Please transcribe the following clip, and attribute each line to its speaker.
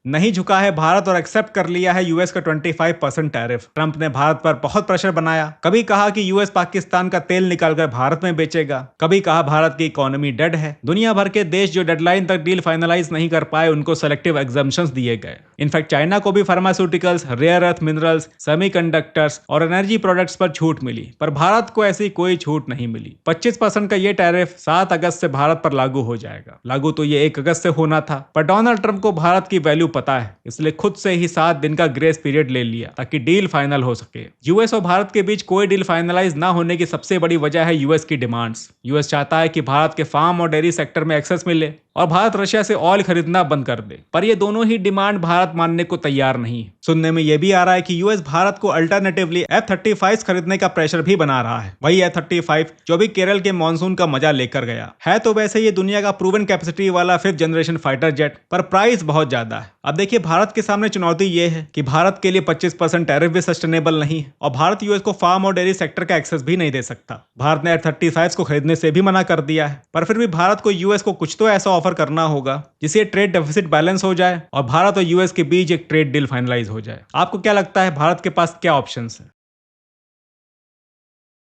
Speaker 1: नहीं झुका है भारत और एक्सेप्ट कर लिया है यूएस का 25% टैरिफ। ट्रंप ने भारत पर बहुत प्रेशर बनाया। कभी कहा कि यूएस पाकिस्तान का तेल निकालकर भारत में बेचेगा, कभी कहा भारत की इकोनॉमी डेड है। दुनिया भर के देश जो डेडलाइन तक डील फाइनलाइज नहीं कर पाए उनको सेलेक्टिव एग्जम्पशंस दिए गए। इनफैक्ट चाइना को भी pharmaceuticals, rare earth minerals, semiconductors और एनर्जी प्रोडक्ट्स पर छूट मिली, पर भारत को ऐसी कोई छूट नहीं मिली। 25% का ये टैरिफ 7 अगस्त से भारत पर लागू हो जाएगा। लागू तो ये 1 अगस्त से होना था, पर डोनाल्ड ट्रंप को भारत की वैल्यू पता है, इसलिए खुद से ही 7 दिन का ग्रेस पीरियड ले लिया ताकि डील फाइनल हो सके। यूएस और भारत के बीच कोई डील फाइनलाइज ना होने की सबसे बड़ी वजह है यूएस की डिमांड्स। यूएस चाहता है कि भारत के फार्म और डेयरी सेक्टर में एक्सेस मिले और भारत रशिया से ऑयल खरीदना बंद कर दे, पर ये दोनों ही डिमांड भारत मानने को तैयार नहीं है। सुनने में यह भी आ रहा है कि यूएस भारत को अल्टरनेटिवली F-35 खरीदने का प्रेशर भी बना रहा है। वही F-35 जो भी केरल के मानसून का मजा लेकर गया है। तो वैसे ये दुनिया का प्रूवन कैपेसिटी वाला 5th जनरेशन फाइटर जेट, पर प्राइस बहुत ज्यादा है। अब देखिए, भारत के सामने चुनौती ये है कि भारत के लिए 25% टैरिफ भी सस्टेनेबल नहीं है और भारत यूएस को फार्म और डेयरी सेक्टर का एक्सेस भी नहीं दे सकता। भारत ने F-35 को खरीदने से भी मना कर दिया है, पर फिर भी भारत को यूएस को कुछ तो ऐसा ऑफर करना होगा जिससे ट्रेड डेफिसिट बैलेंस हो जाए और भारत और यूएस के बीच एक ट्रेड डील फाइनलाइज हो जाए। आपको क्या लगता है, भारत के पास क्या ऑप्शंस है?